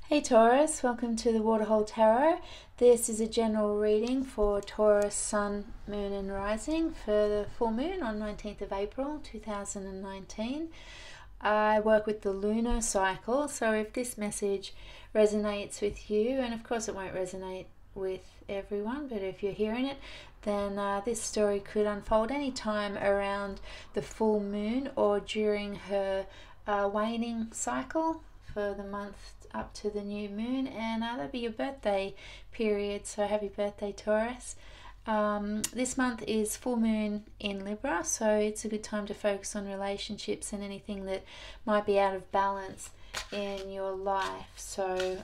Hey Taurus, welcome to the Waterhole Tarot. This is a general reading for Taurus Sun, Moon and Rising for the full moon on 19th of April 2019. I work with the lunar cycle, so if this message resonates with you, and of course it won't resonate with everyone, but if you're hearing it, then this story could unfold any time around the full moon or during her waning cycle for the month up to the new moon, and that'll be your birthday period, so happy birthday Taurus. This month is full moon in Libra, so it's a good time to focus on relationships and anything that might be out of balance in your life. So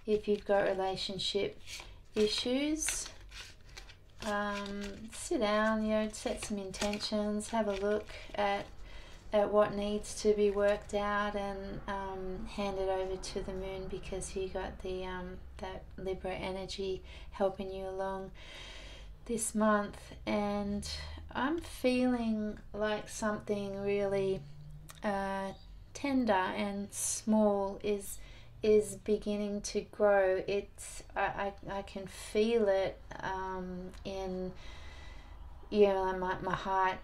if you've got relationship issues, sit down, set some intentions, have a look at what needs to be worked out, and hand it over to the moon, because you got the that Libra energy helping you along this month. And I'm feeling like something really tender and small is beginning to grow. I can feel it in my heart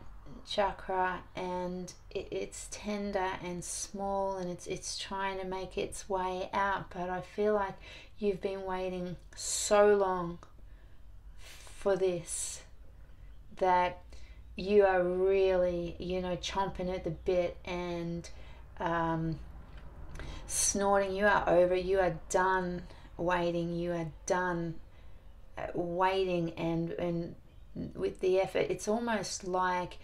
chakra, and it's tender and small, and it's trying to make its way out. But I feel like you've been waiting so long for this that you are really chomping at the bit and snorting. You are over, you are done waiting, you are done waiting, and with the effort, it's almost like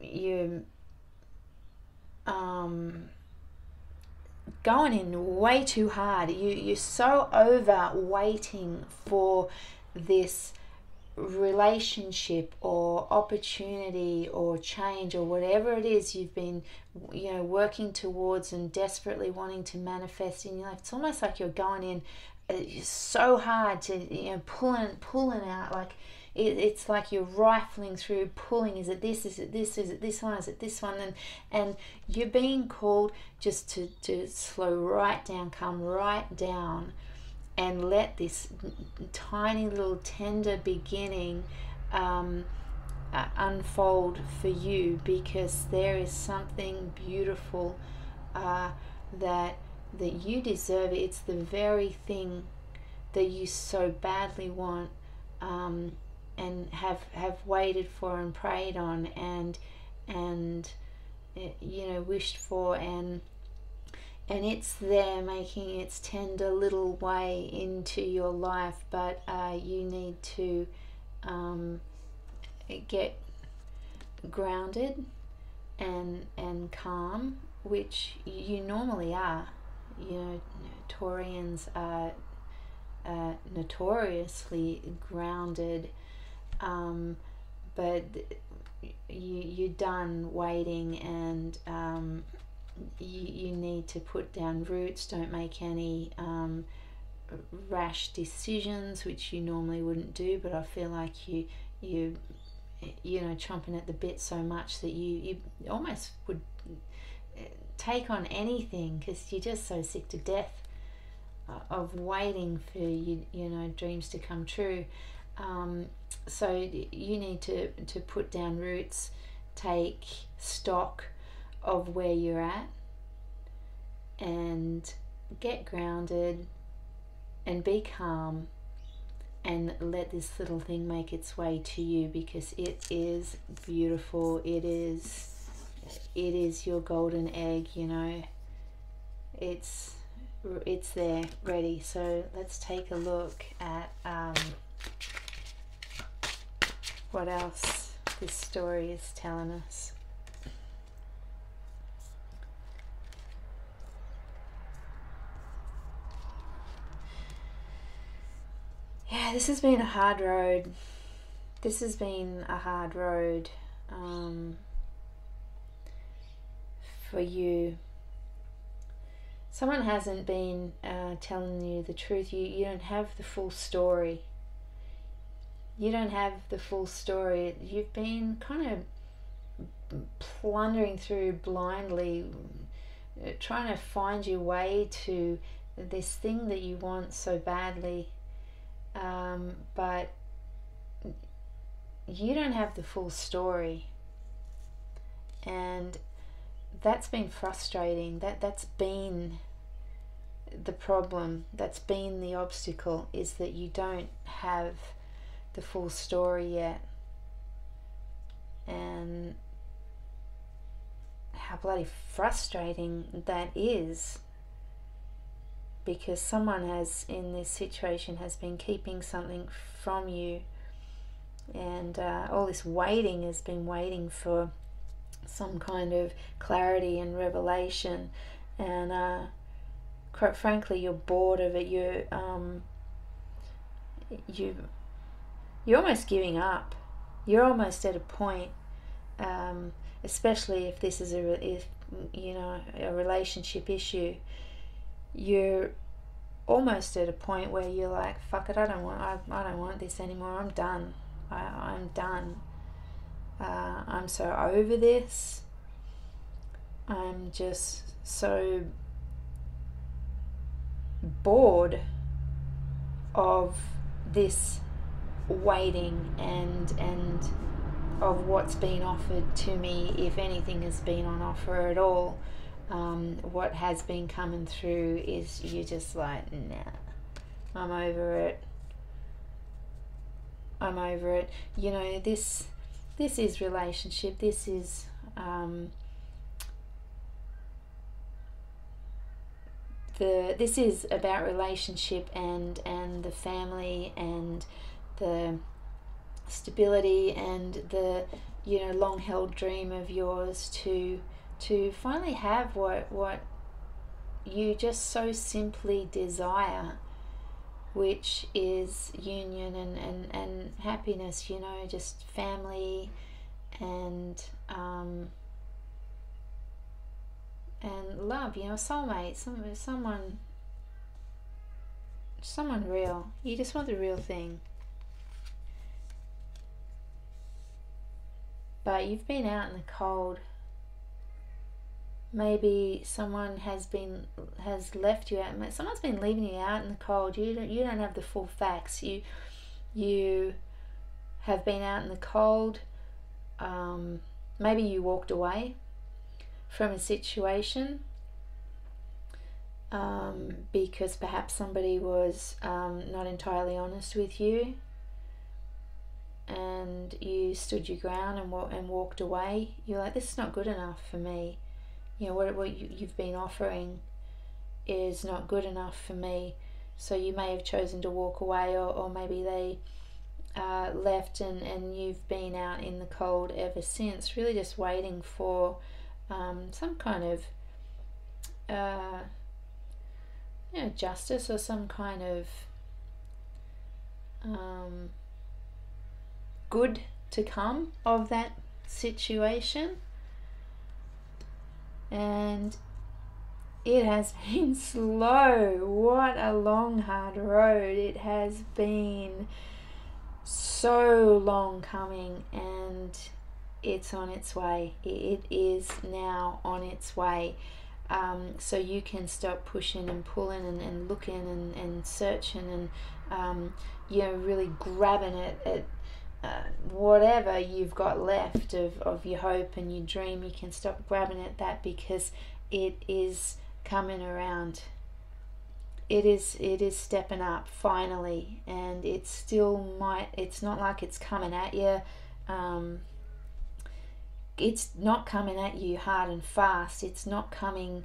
you going in way too hard. You're so over waiting for this relationship or opportunity or change or whatever it is you've been working towards and desperately wanting to manifest in your life. It's almost like you're going in so hard to pulling out, like it's like you're rifling through, pulling. Is it this? Is it this? Is it this one? Is it this one? And you're being called just to slow right down, come right down, and let this tiny little tender beginning unfold for you, because there is something beautiful that you deserve. It's the very thing that you so badly want, and have waited for and prayed on and wished for, and it's there making its tender little way into your life. But you need to get grounded and calm, which you normally are. Taurians are notoriously grounded, but you're done waiting, and you need to put down roots. Don't make any rash decisions, which you normally wouldn't do, but I feel like you chomping at the bit so much that you almost would take on anything, because you're just so sick to death of waiting for dreams to come true. So you need to put down roots, take stock of where you're at, and get grounded and be calm, and let this little thing make its way to you, because it is beautiful. It is your golden egg. It's there ready. So let's take a look at what else this story is telling us. Yeah, this has been a hard road. This has been a hard road for you. Someone hasn't been telling you the truth. You don't have the full story. You don't have the full story. You've been kind of plundering through blindly, trying to find your way to this thing that you want so badly, but you don't have the full story, and that's been frustrating. That's been the problem, that's been the obstacle, is that you don't have the full story yet. And how bloody frustrating that is, because someone has, in this situation, has been keeping something from you, and all this waiting has been waiting for some kind of clarity and revelation, and quite frankly, you're bored of it. You're almost giving up. You're almost at a point, especially if this is a relationship issue. You're almost at a point where you're like, fuck it, I don't want this anymore. I'm done. I'm done. I'm so over this. I'm just so bored of this waiting and of what's been offered to me, if anything has been on offer at all. What has been coming through is you're just like, nah, I'm over it. I'm over it. You know, this is relationship. This is this is about relationship and the family and the stability and the long held dream of yours to finally have what you just so simply desire, which is union and happiness, just family and love, soulmate, someone real. You just want the real thing. But you've been out in the cold. Maybe someone has left you out. Someone's been leaving you out in the cold. You don't have the full facts. You have been out in the cold. Maybe you walked away from a situation because perhaps somebody was not entirely honest with you, and you stood your ground and walked away. You're like, this is not good enough for me. What you've been offering is not good enough for me. So you may have chosen to walk away, or maybe they left and you've been out in the cold ever since, really just waiting for some kind of justice, or some kind of good to come of that situation. And it has been slow. What a long, hard road. It has been so long coming, and it's on its way. It is now on its way. So you can stop pushing and pulling and looking and searching and really grabbing at whatever you've got left of your hope and your dream. You can stop grabbing at that, because it is coming around. It is stepping up finally, and it still might. It's not like it's coming at you. It's not coming at you hard and fast. It's not coming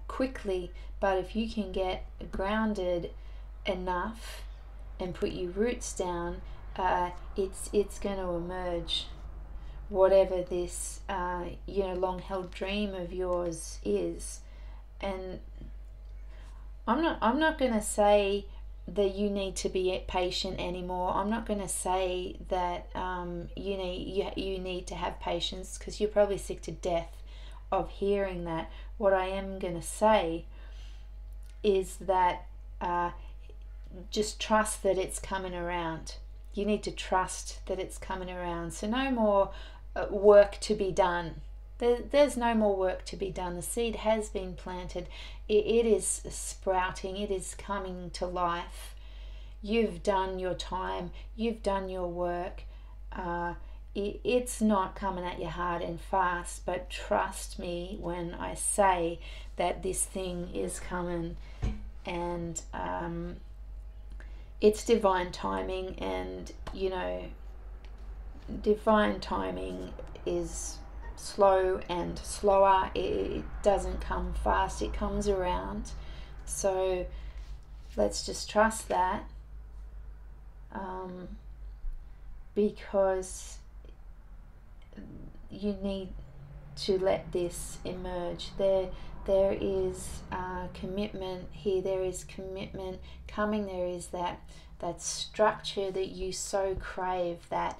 quickly. But if you can get grounded enough and put your roots down, it's going to emerge. Whatever this long held dream of yours is. And I'm not going to say that you need to be patient anymore. I'm not going to say that you need to have patience, because you're probably sick to death of hearing that. What I am going to say is that just trust that it's coming around. You need to trust that it's coming around. So no more work to be done. There's no more work to be done. The seed has been planted. It is sprouting. It is coming to life. You've done your time. You've done your work. It's not coming at you hard and fast, but trust me when I say that this thing is coming, and it's divine timing. And divine timing is slow and slower. It doesn't come fast, it comes around. So let's just trust that, because you need to let this emerge. There is commitment here. There is commitment coming. There is that structure that you so crave, that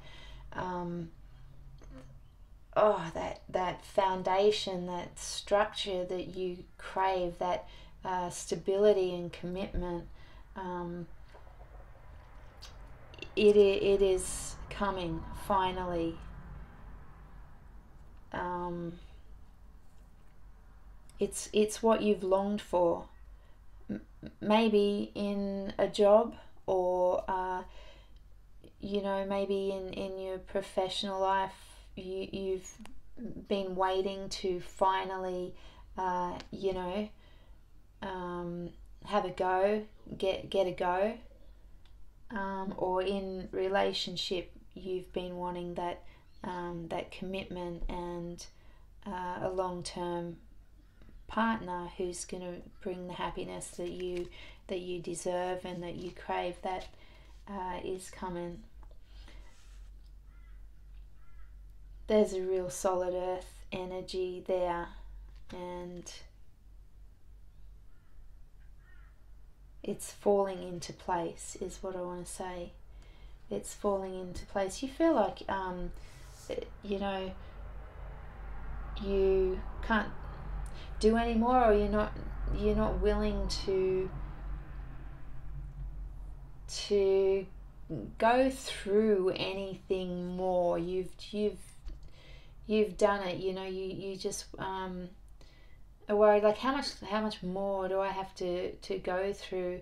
that foundation, that structure that you crave, that stability and commitment. It is coming finally. It's what you've longed for. Maybe in a job, or maybe in your professional life, you've been waiting to finally have a go, get a go, or in relationship, you've been wanting that commitment and a long-term partner who's going to bring the happiness that you deserve and that you crave. That is coming. There's a real solid earth energy there, and it's falling into place, is what I want to say. It's falling into place. You feel like you can't do anymore, or you're not willing to go through anything more. You've done it. You just are worried, like, how much more do I have to go through?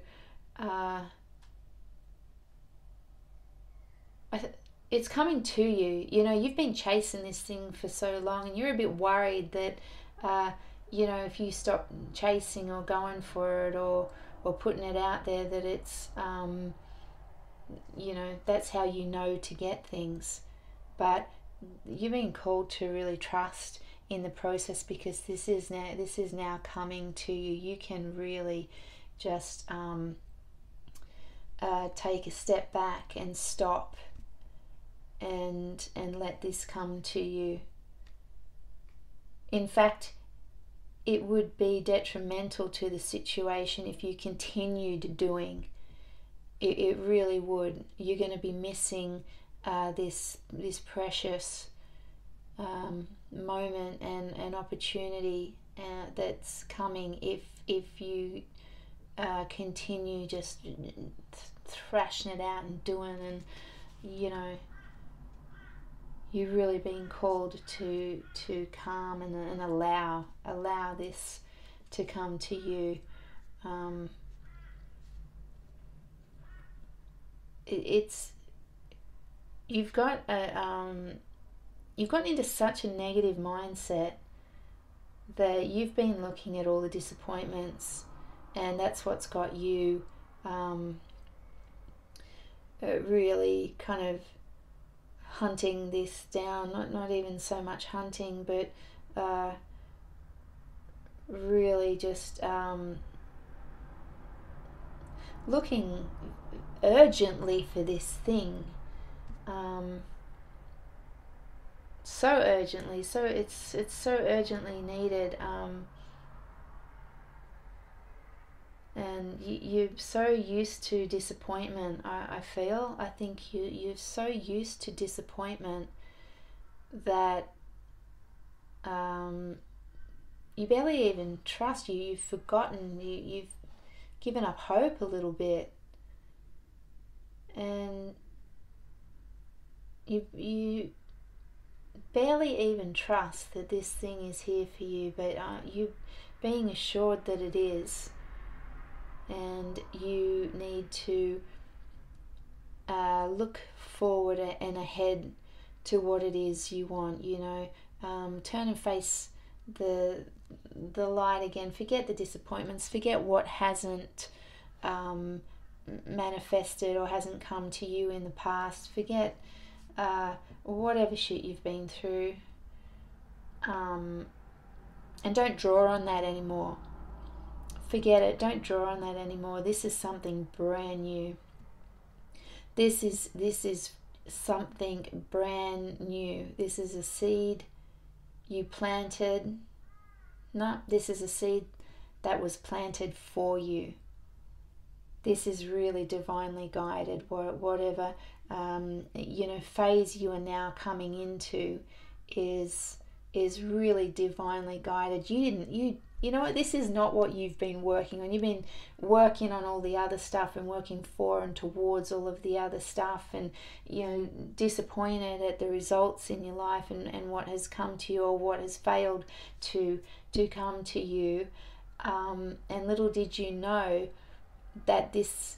It's coming to you. You've been chasing this thing for so long, and you're a bit worried that if you stop chasing or going for it, or putting it out there, that it's that's how to get things. But you've been called to really trust in the process, because this is now coming to you. You can really just take a step back and stop and let this come to you. In fact, it would be detrimental to the situation if you continued doing. It really would. You're going to be missing this precious moment and opportunity that's coming if you continue just thrashing it out and doing, and you've really been called to calm and allow this to come to you. You've gotten into such a negative mindset that you've been looking at all the disappointments, and that's what's got you really kind of hunting this down. Not even so much hunting, but really just looking urgently for this thing, so urgently, so it's so urgently needed, and you're so used to disappointment. I think you're so used to disappointment that you barely even trust. You've forgotten, you've given up hope a little bit, and you barely even trust that this thing is here for you, but you being assured that it is, and you need to look forward and ahead to what it is you want. Turn and face the light again. Forget the disappointments, forget what hasn't manifested or hasn't come to you in the past. Forget whatever shit you've been through, and don't draw on that anymore. Forget it. Don't draw on that anymore. This is something brand new. This is something brand new. This is a seed you planted. No, this is a seed that was planted for you. This is really divinely guided. Whatever phase you are now coming into is really divinely guided. You know what, this is not what you've been working on. You've been working on all the other stuff and working for and towards all of the other stuff, and disappointed at the results in your life and what has come to you or what has failed to come to you, and little did you know that this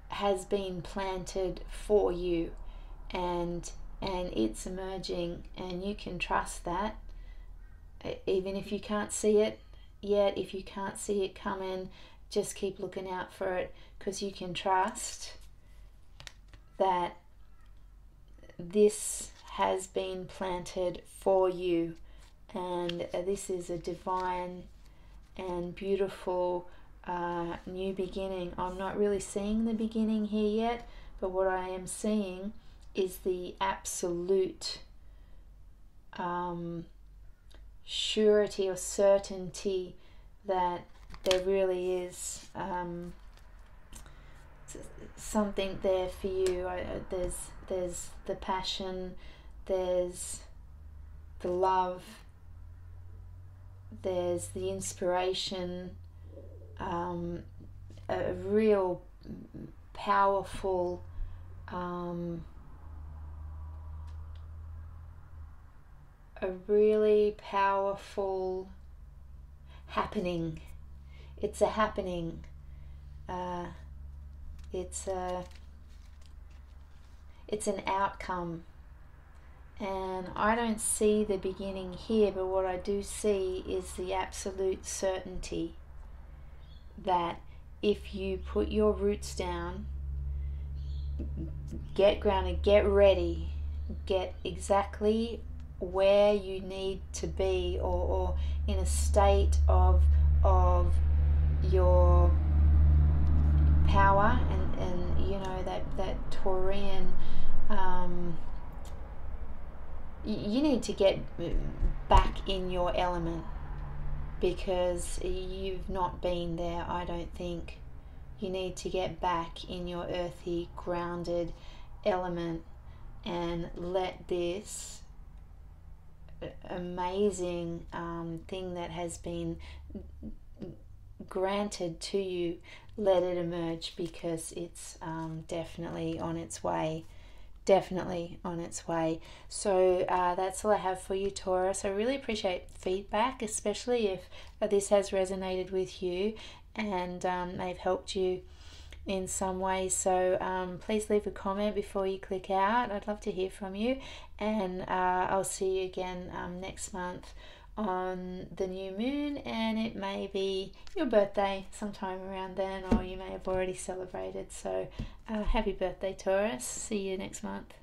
has been planted for you, and it's emerging, and you can trust that, even if you can't see it yet. If you can't see it coming, just keep looking out for it, because you can trust that this has been planted for you, and this is a divine and beautiful new beginning. I'm not really seeing the beginning here yet, but what I am seeing is the absolute surety or certainty that there really is something there for you. There's the passion, there's the love, there's the inspiration, a real powerful happening. It's a happening. It's an outcome. And I don't see the beginning here, but what I do see is the absolute certainty that if you put your roots down, get grounded, get ready, get exactly where you need to be, or in a state of your power, and that Taurian, you need to get back in your element, because you've not been there, I don't think. You need to get back in your earthy, grounded element and let this amazing thing that has been granted to you, let it emerge, because it's definitely on its way. So that's all I have for you, Taurus. I really appreciate feedback, especially if this has resonated with you and they've helped you in some way. So please leave a comment before you click out. I'd love to hear from you, and I'll see you again next month on the new moon, and it may be your birthday sometime around then, or you may have already celebrated. So happy birthday, Taurus. See you next month.